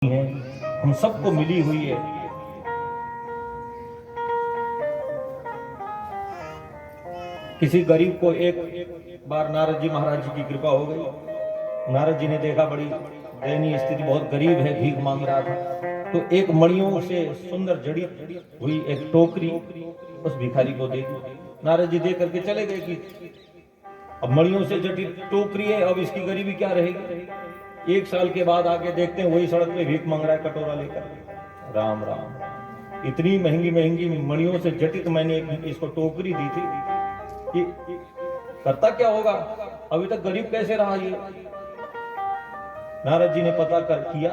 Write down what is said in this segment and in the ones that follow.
है, हम सबको मिली हुई है। किसी गरीब को एक बार नारद जी महाराज जी की कृपा हो गई। नारद जी ने देखा बड़ी दयनीय स्थिति, बहुत गरीब है, भीख मांग रहा था। तो एक मणियों से सुंदर जड़ी हुई एक टोकरी उस भिखारी को दी। नारद जी दे करके चले गए कि अब मणियों से जटिल टोकरी है, अब इसकी गरीबी क्या रहेगी। एक साल के बाद आके देखते हैं वही सड़क पे भीख मांग रहा है कटोरा लेकर। राम राम, इतनी महंगी महंगी मणियों से जटित मैंने इसको टोकरी दी थी कि करता क्या होगा, अभी तक गरीब कैसे रहा ये। नारद जी ने पता कर किया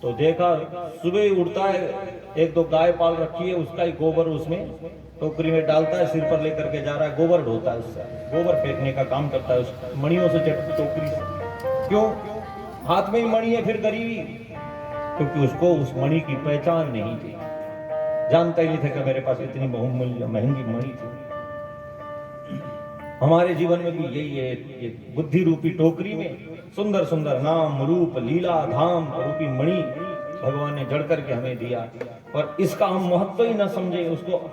तो देखा सुबह उठता है, एक दो गाय पाल रखी है, उसका ही गोबर उसमें टोकरी में डालता है, सिर पर लेकर के जा रहा है, गोबर ढोता है, उससे गोबर फेंकने का काम करता है उस मणियों से जटित टोकरी से। क्यों? हाथ में ही मणि है, फिर गरीबी, क्योंकि उसको उस मणि की पहचान नहीं थी, जानता ही नहीं था कि मेरे पास इतनी बहुमूल्य महंगी मणि थी। हमारे जीवन में भी यही है, ये बुद्धि रूपी टोकरी में सुंदर सुंदर नाम रूप लीला धाम रूपी मणि भगवान ने जड़ करके हमें दिया, पर इसका हम महत्व ही न समझे, उसको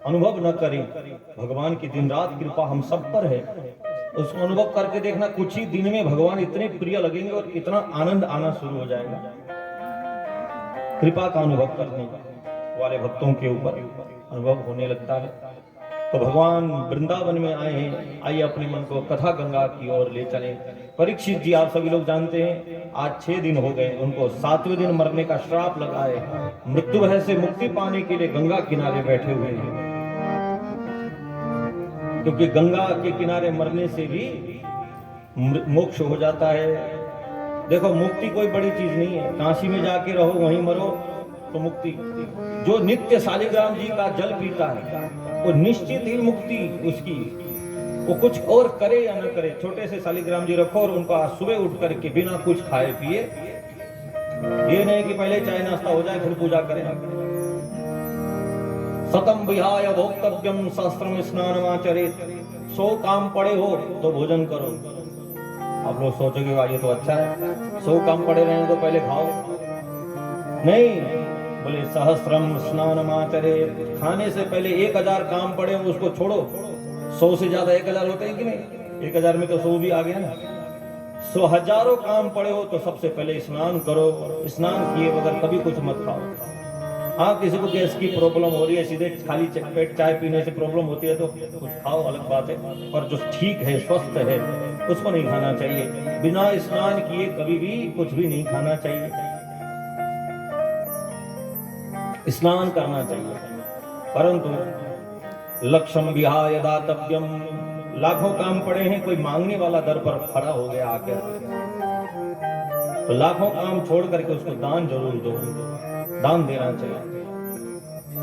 अनुभव न करें। भगवान की दिन रात कृपा हम सब पर है, उसको अनुभव करके देखना, कुछ ही दिन में भगवान इतने प्रिय लगेंगे और इतना आनंद आना शुरू हो जाएगा। कृपा का अनुभव करने वाले भक्तों के ऊपर अनुभव होने लगता है। तो भगवान वृंदावन में आए हैं, आइए अपने मन को कथा गंगा की ओर ले चले। परीक्षित जी, आप सभी लोग जानते हैं, आज 6 दिन हो गए, उनको 7वें दिन मरने का श्राप लगा है। मृत्यु भय से मुक्ति पाने के लिए गंगा किनारे बैठे हुए हैं, क्योंकि गंगा के किनारे मरने से भी मोक्ष हो जाता है। देखो, मुक्ति कोई बड़ी चीज नहीं है, काशी में जाके रहो, वहीं मरो तो मुक्ति। जो नित्य शालिग्राम जी का जल पीता है वो निश्चित ही मुक्ति उसकी, वो कुछ और करे या न करे। छोटे से शालिग्राम जी रखो और उनको सुबह उठ करके बिना कुछ खाए पिए, ये नहीं कि पहले चाय नाश्ता हो जाए फिर पूजा करें। सतम विहाय भोक्तव्यम सहस्त्रम स्नानमाचरेत, 100 काम पड़े हो तो भोजन करो। आप लोग सोचोगे भाई ये तो अच्छा है, 100 काम पड़े रहे तो पहले खाओ। नहीं, बोले सहस्त्रम स्नानमाचरेत, खाने से पहले 1000 काम पड़े हो उसको छोड़ो। 100 से ज्यादा 1000 होते हैं कि नहीं? 1000 में तो 100 भी आ गया ना। 100 हजारों काम पड़े हो तो सबसे पहले स्नान करो। स्नान किए बगैर कभी कुछ मत खाओ। हाँ, किसी को गैस की प्रॉब्लम हो रही है, सीधे खाली पेट चाय पीने से प्रॉब्लम होती है तो कुछ खाओ, अलग बात है, पर जो ठीक है, स्वस्थ है, उसको नहीं खाना चाहिए। बिना स्नान किए कभी भी कुछ भी नहीं खाना चाहिए, स्नान करना चाहिए। परंतु लक्ष्यम विहाय दातव्यम, लाखों काम पड़े हैं, कोई मांगने वाला दर पर खड़ा हो गया आकर, तो लाखों काम छोड़ करके उसको दान जरूर दो, दान देना चाहिए।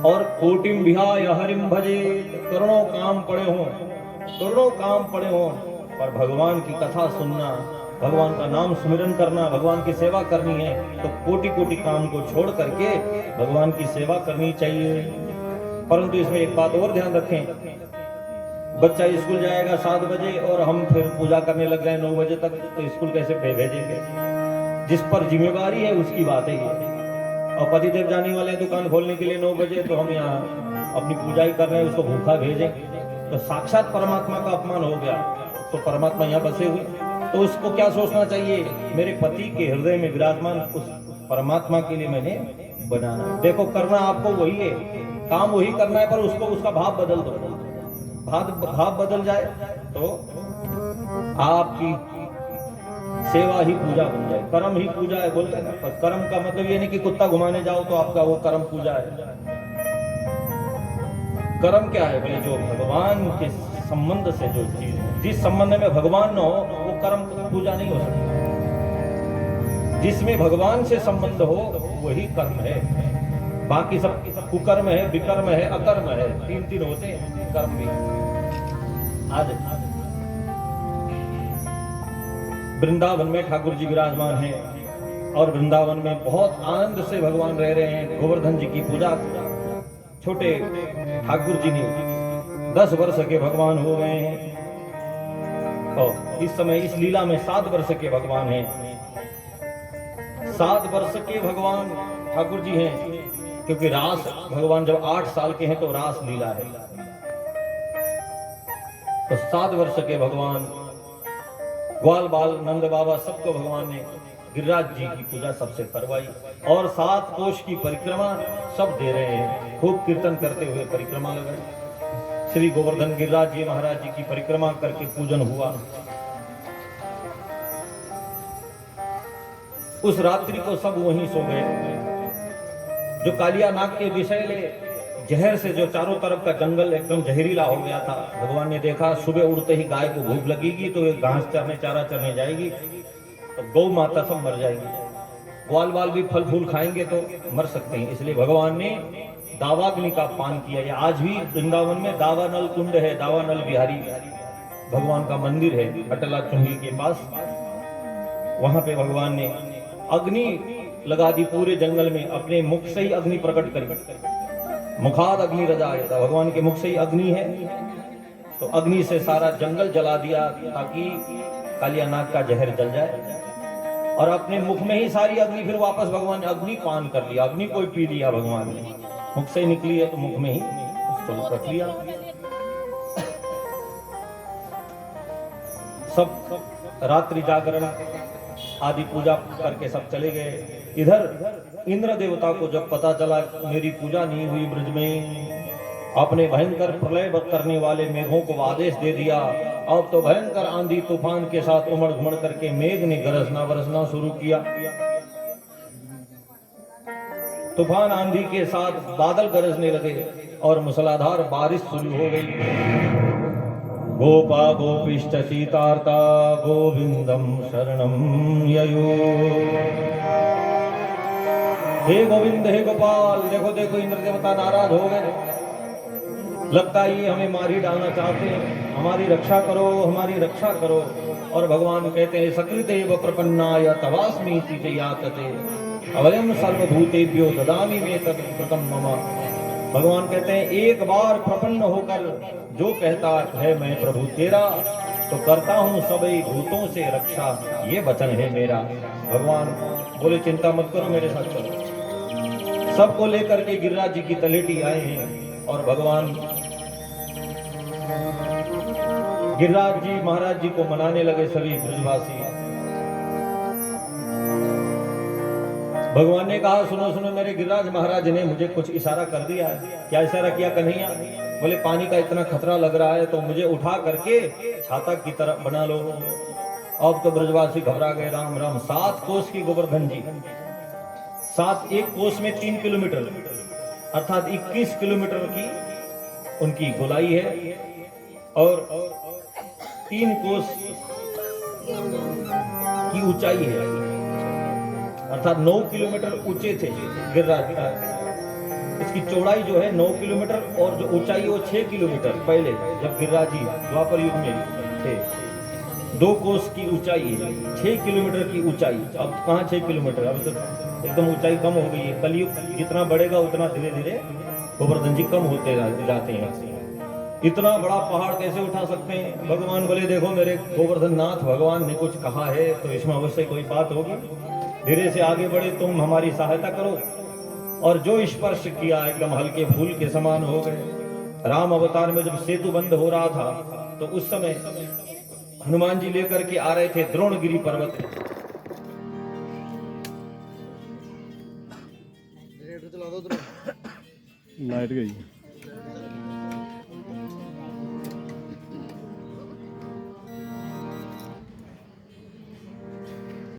और कोटिम विहाय हरिम भजे, करोड़ों काम पड़े हों, करोड़ों काम पड़े हों, पर भगवान की कथा सुनना, भगवान का नाम स्मरण करना, भगवान की सेवा करनी है, तो कोटि कोटि काम को छोड़ करके भगवान की सेवा करनी चाहिए। परंतु इसमें एक बात और ध्यान रखें, बच्चा स्कूल जाएगा 7 बजे और हम फिर पूजा करने लग गए 9 बजे तक, तो स्कूल कैसे भेजेंगे? जिस पर जिम्मेवारी है उसकी बात है ये। और पतिदेव जाने वाले दुकान खोलने के लिए 9 बजे, तो हम यहाँ अपनी पूजा ही कर रहे हैं, उसको भूखा भेजें तो साक्षात परमात्मा का अपमान हो गया। तो परमात्मा यहाँ बसे हुए, तो उसको क्या सोचना चाहिए, मेरे पति के हृदय में विराजमान उस परमात्मा के लिए मैंने बनाना। देखो, करना आपको वही है, काम वही करना है, पर उसको उसका भाव बदल दो। भाव बदल जाए तो आपकी सेवा ही पूजा बन जाए। कर्म ही पूजा है बोलते हैं ना, पर कर्म का मतलब ये नहीं कि कुत्ता घुमाने जाओ तो आपका वो कर्म पूजा है। कर्म क्या है बोले, जो भगवान के संबंध से जो चीज, जिस संबंध में भगवान न हो वो कर्म पूजा नहीं हो सकती। जिसमें भगवान से संबंध हो वही कर्म है, बाकी सब कुकर्म है, विकर्म है, अकर्म है, 3 होते हैं कर्म भी। आज वृंदावन में ठाकुर जी विराजमान हैं और वृंदावन में बहुत आनंद से भगवान रह रहे हैं। गोवर्धन जी की पूजा, छोटे ठाकुर जी ने 10 वर्ष के भगवान हो गए हैं और इस समय इस लीला में 7 वर्ष के भगवान हैं। 7 वर्ष के भगवान ठाकुर जी हैं, क्योंकि रास भगवान जब 8 साल के हैं तो रास लीला है। तो 7 वर्ष के भगवान ग्वाल बाल नंद बाबा सबको भगवान ने गिरिराज जी की पूजा सबसे करवाई, और 7 कोष की परिक्रमा सब दे रहे हैं, खूब कीर्तन करते हुए परिक्रमा लगाई। श्री गोवर्धन गिरिराज जी महाराज जी की परिक्रमा करके पूजन हुआ। उस रात्रि को सब वहीं सो गए। जो कालिया नाग के विषैले जहर से जो चारों तरफ का जंगल एकदम जहरीला हो गया था, भगवान ने देखा सुबह उड़ते ही गाय को भूख लगेगी तो ये घास चरने चारा चरने जाएगी, तो गौ माता सब मर जाएगी। ग्वाल बाल भी फल फूल खाएंगे तो मर सकते हैं, इसलिए भगवान ने दावाग्नि का पान किया। ये आज भी वृंदावन में दावानल कुंड है, दावानल बिहारी भगवान का मंदिर है अटला चुंगी के पास। वहां पे भगवान ने अग्नि लगा दी पूरे जंगल में, अपने मुख से ही अग्नि प्रकट करी। मुखाद अग्नि रजाए, भगवान के मुख से ही अग्नि है, तो अग्नि से सारा जंगल जला दिया ताकि कालिया नाग का जहर जल जाए। और अपने मुख में ही सारी अग्नि, फिर वापस भगवान ने अग्नि पान कर लिया। अग्नि कोई पी लिया भगवान ने, मुख से ही निकली है तो मुख में ही उसको रख लिया। सब रात्रि जागरण आदि पूजा करके सब चले गए। इधर इंद्र देवता को जब पता चला मेरी पूजा नहीं हुई ब्रज में, आपने भयंकर प्रलय करने वाले मेघों को आदेश दे दिया। अब तो भयंकर आंधी तूफान के साथ उमड़ घुमड़ करके मेघ ने गरजना बरसना शुरू किया। तूफान आंधी के साथ बादल गरजने लगे और मूसलाधार बारिश शुरू हो गई। गोपा गोपिष्ट सीतार्ता गोविंदम शरणम ययो। हे गोविंद हे गोपाल, देखो देखो इंद्र देवता नाराज हो गए, लगता है ये हमें मार ही डालना चाहते हैं, हमारी रक्षा करो हमारी रक्षा करो। और भगवान कहते हैं सकृतेव प्रपन्नाय तवास्मीति जयातते अवयम सर्वभूतेभ्यो ददामि मे तत्कृतं मम। भगवान कहते हैं एक बार प्रपन्न होकर जो कहता है मैं प्रभु तेरा, तो करता हूं सभी भूतों से रक्षा, ये वचन है मेरा। भगवान बोले चिंता मत करो, मेरे साथ चलो। सबको लेकर के गिरिराज जी की तलेटी आए हैं और भगवान गिरिराज जी महाराज जी को मनाने लगे सभी ब्रजवासी। भगवान ने कहा सुनो सुनो, मेरे गिरिराज महाराज ने मुझे कुछ इशारा कर दिया है। क्या इशारा किया कन्हैया? बोले पानी का इतना खतरा लग रहा है तो मुझे उठा करके छाता की तरफ बना लो। अब तो ब्रजवासी घबरा गए। राम राम। 7 कोस की गोवर्धन जी, 7 एक कोस में 3 किलोमीटर अर्थात 21 किलोमीटर की उनकी गोलाई है, और 3 कोस की ऊंचाई है, अर्थात 9 किलोमीटर ऊंचे थे गिरिराज। इसकी चौड़ाई जो है 9 किलोमीटर और जो ऊंचाई वो 6 किलोमीटर। पहले जब गिरिराज जी द्वापर युग में थे 2 कोस की ऊंचाई है, 6 किलोमीटर की ऊंचाई। अब कहाँ 6 किलोमीटर, अब तो एकदम ऊंचाई कम हो गई है। कलयुग जितना बढ़ेगा उतना धीरे धीरे गोवर्धन जी कम होते जाते हैं। इतना बड़ा पहाड़ कैसे उठा सकते हैं? भगवान बोले देखो मेरे गोवर्धन नाथ, भगवान ने कुछ कहा है तो इसमें अवश्य कोई बात होगी। धीरे से आगे बढ़े, तुम हमारी सहायता करो। और जो स्पर्श किया एकदम हल्के फूल के समान हो गए। राम अवतार में जब सेतु बंद हो रहा था तो उस समय हनुमान जी लेकर के आ रहे थे द्रोणगिरी पर्वत। लाइट गई।